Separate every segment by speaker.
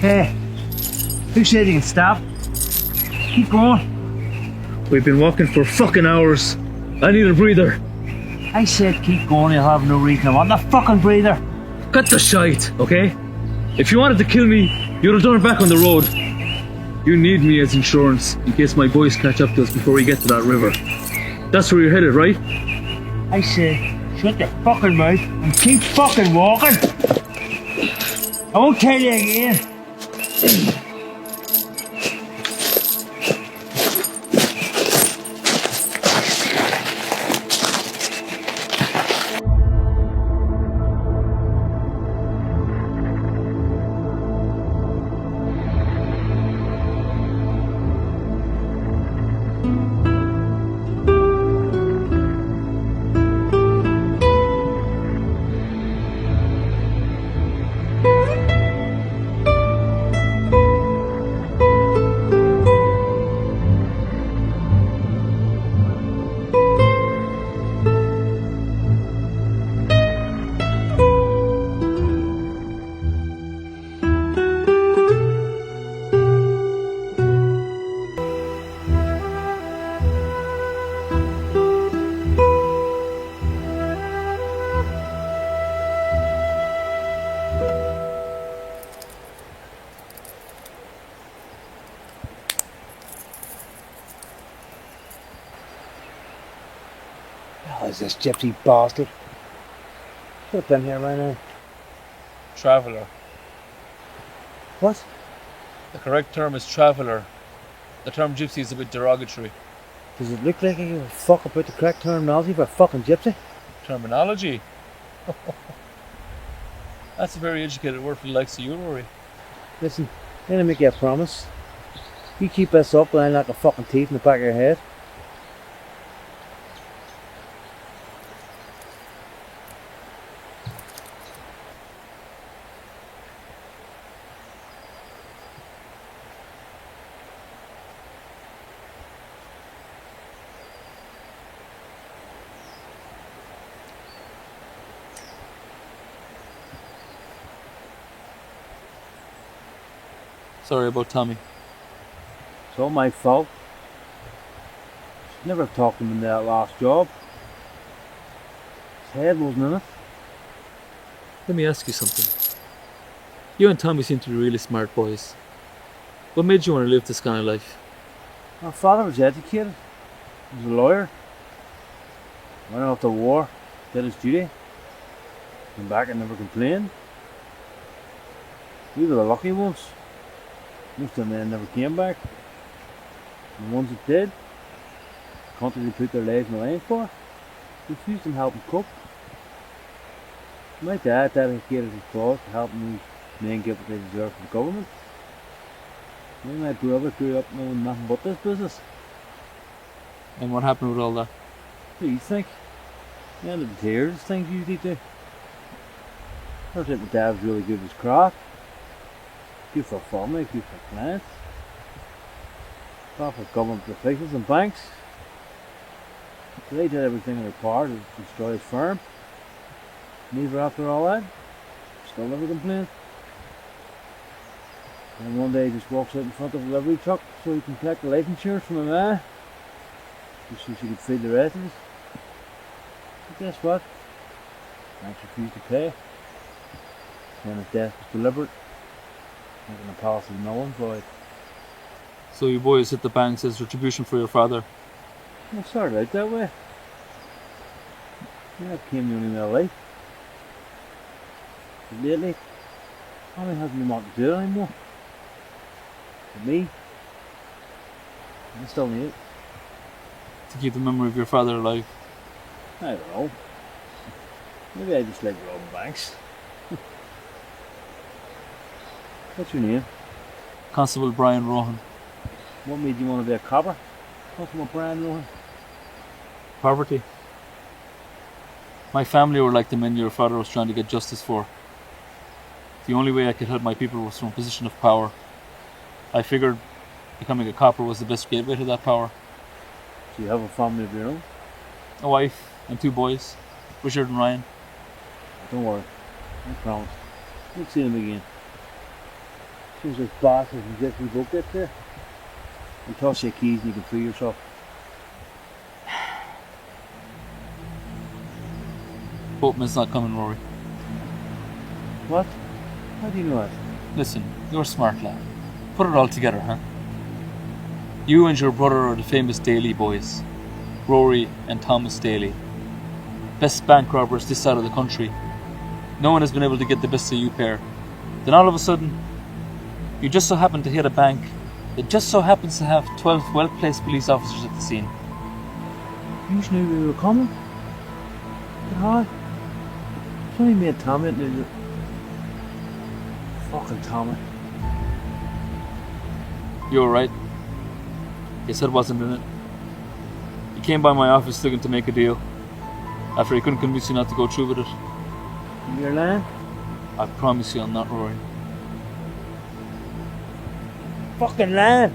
Speaker 1: Hey, who said you can stop? Keep going.
Speaker 2: We've been walking for fucking hours. I need a breather.
Speaker 1: I said keep going, you'll have no reason. I want the fucking breather.
Speaker 2: Cut the shite, okay? If you wanted to kill me, you'd have done it back on the road. You need me as insurance in case my boys catch up to us before we get to that river. That's where you're headed, right?
Speaker 1: I said, shut your fucking mouth and keep fucking walking. I won't tell you again. Oh, is this gypsy bastard? Should have been here right now.
Speaker 2: Traveller.
Speaker 1: What?
Speaker 2: The correct term is traveller. The term gypsy is a bit derogatory.
Speaker 1: Does it look like I give a fuck about the correct terminology for a fucking gypsy?
Speaker 2: Terminology? That's a very educated word for the likes of you, Rory.
Speaker 1: Listen, I'm gonna make you a promise. You keep this up and I'll knock a fucking teeth in the back of your head.
Speaker 2: Sorry about Tommy.
Speaker 1: It's all my fault. Should never have talked to him in that last job. His head wasn't in it.
Speaker 2: Let me ask you something. You and Tommy seem to be really smart boys. What made you want to live this kind of life?
Speaker 1: My father was educated. He was a lawyer. Went off to war, did his duty. Came back and never complained. We were the lucky ones. Most of the men never came back. And the ones that did, the country they put their lives in the line for, refused them help them cope. My dad dedicated his cause to helping these men get what they deserve from the government. Me and my brother grew up knowing nothing but this business.
Speaker 2: And what happened with all that?
Speaker 1: What do you think? The end of the tears, things usually do. I think my dad was really good at his craft. Good for family, good for clients. Bad for government officials and banks. So they did everything in their power to destroy his firm. And even after all that, still never complained. And one day he just walks out in front of a delivery truck so he can collect the life insurance from my ma. Just so she could feed the rest of us. But guess what? Banks refused to pay. And his death was deliberate. Making a policy null and void.
Speaker 2: So you boys hit the banks as retribution for your father?
Speaker 1: It started out that way. Yeah, that became the only way of life. But lately, Tommy hasn't been wanting to do it anymore. But me, I still need it.
Speaker 2: To keep the memory of your father alive?
Speaker 1: I don't know. Maybe I just like robbing banks. What's your name?
Speaker 2: Constable Brian Rohan.
Speaker 1: What made you want to be a copper? Constable Brian Rohan?
Speaker 2: Poverty. My family were like the men your father was trying to get justice for. The only way I could help my people was from a position of power. I figured becoming a copper was the best gateway to that power.
Speaker 1: Do you have a family of your own?
Speaker 2: A wife and 2 boys, Richard and Ryan.
Speaker 1: Don't worry, I promise. We'll see them again. Seems like bosses and get your book gets there. And toss your keys and you can free yourself.
Speaker 2: Boatman's not coming, Rory.
Speaker 1: What? How do you know that?
Speaker 2: Listen, you're a smart lad. Put it all together, huh? You and your brother are the famous Daly boys. Rory and Thomas Daly. Best bank robbers this side of the country. No one has been able to get the best of you pair. Then all of a sudden, you just so happen to hit a bank that just so happens to have 12 well-placed police officers at the scene.
Speaker 1: You just knew we were coming? But how? It's only me and Tommy that knew. Fucking Tommy.
Speaker 2: You alright? His head wasn't in it. He came by my office looking to make a deal. After he couldn't convince you not to go through with it.
Speaker 1: Your land?
Speaker 2: I promise you I'm not, Rory.
Speaker 1: Fucking land!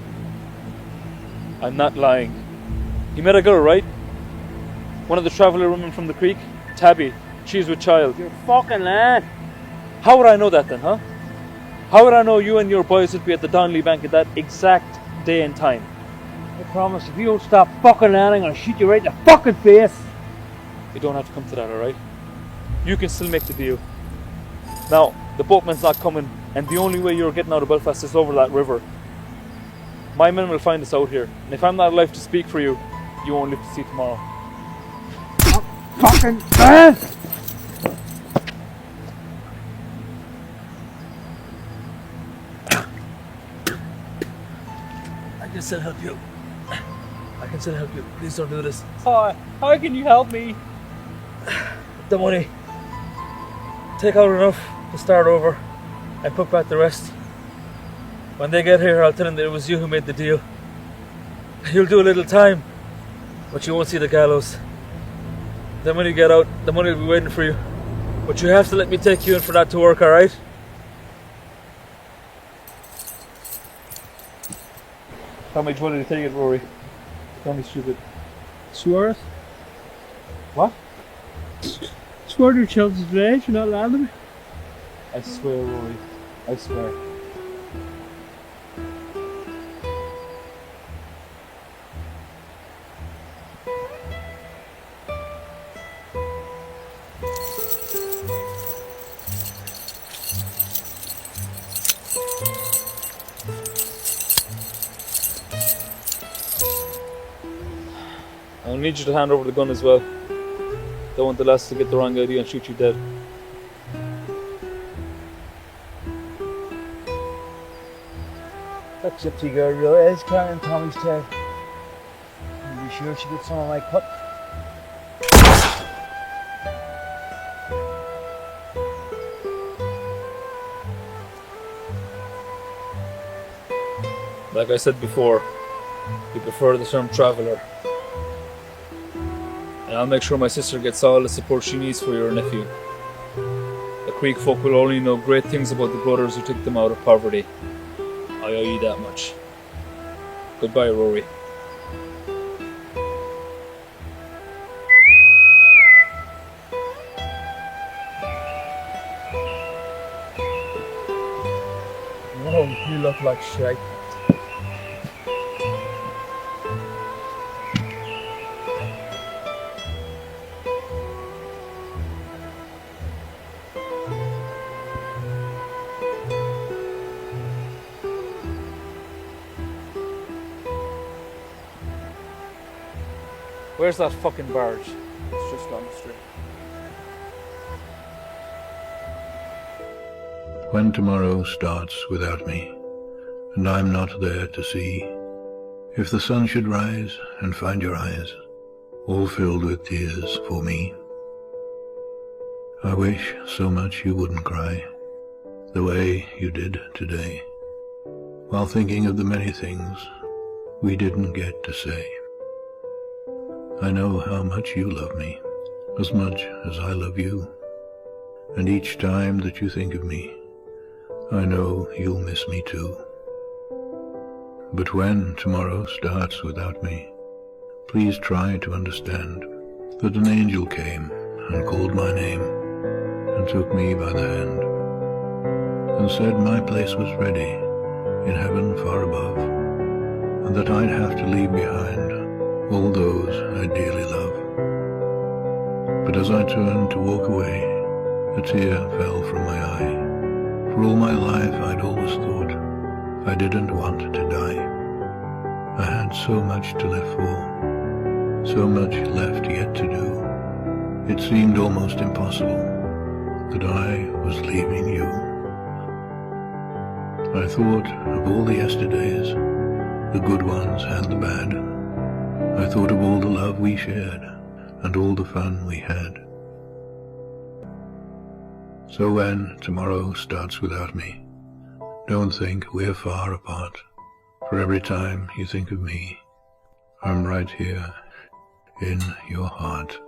Speaker 2: I'm not lying. You met a girl, right? One of the traveller women from the creek? Tabby. She's with child.
Speaker 1: Your fucking land!
Speaker 2: How would I know that then, huh? How would I know you and your boys would be at the Donnelly Bank at that exact day and time?
Speaker 1: I promise, if you don't stop fucking land, I'm gonna shoot you right in the fucking face!
Speaker 2: You don't have to come to that, alright? You can still make the deal. Now, the boatman's not coming, and the only way you're getting out of Belfast is over that river. My men will find us out here, and if I'm not alive to speak for you, you won't live to see tomorrow.
Speaker 1: Fucking land!
Speaker 2: I can still help you. I can still help you. Please don't do this.
Speaker 1: How can you help me?
Speaker 2: The money. Take out enough to start over and put back the rest. When they get here, I'll tell them that it was you who made the deal. You'll do a little time, but you won't see the gallows. Then when you get out, the money will be waiting for you. But you have to let me take you in for that to work, alright? How much money to take it, Rory? Don't be stupid.
Speaker 1: Swear it?
Speaker 2: What?
Speaker 1: Swear to your children's village, you're not landing me.
Speaker 2: I swear, Rory. I swear. I'll need you to hand over the gun as well. Don't want the lads to get the wrong idea and shoot you dead.
Speaker 1: That gypsy girl really is carrying Tommy's tail. Are you sure she gets some of my cut?
Speaker 2: Like I said before, you prefer the term traveller. And I'll make sure my sister gets all the support she needs for your nephew. The Creek folk will only know great things about the brothers who took them out of poverty. I owe you that much. Goodbye, Rory.
Speaker 1: Oh, you look like shite.
Speaker 2: Where's that fucking barge?
Speaker 1: It's just down the street.
Speaker 3: When tomorrow starts without me, and I'm not there to see, if the sun should rise and find your eyes all filled with tears for me, I wish so much you wouldn't cry the way you did today, while thinking of the many things we didn't get to say. I know how much you love me, as much as I love you, and each time that you think of me, I know you'll miss me too. But when tomorrow starts without me, please try to understand that an angel came and called my name and took me by the hand and said my place was ready in heaven far above, and that I'd have to leave behind all those I dearly love. But as I turned to walk away, a tear fell from my eye. For all my life I'd always thought I didn't want to die. I had so much to live for, so much left yet to do. It seemed almost impossible that I was leaving you. I thought of all the yesterdays, the good ones and the bad. I thought of all the love we shared and all the fun we had. So when tomorrow starts without me, don't think we're far apart. For every time you think of me, I'm right here in your heart.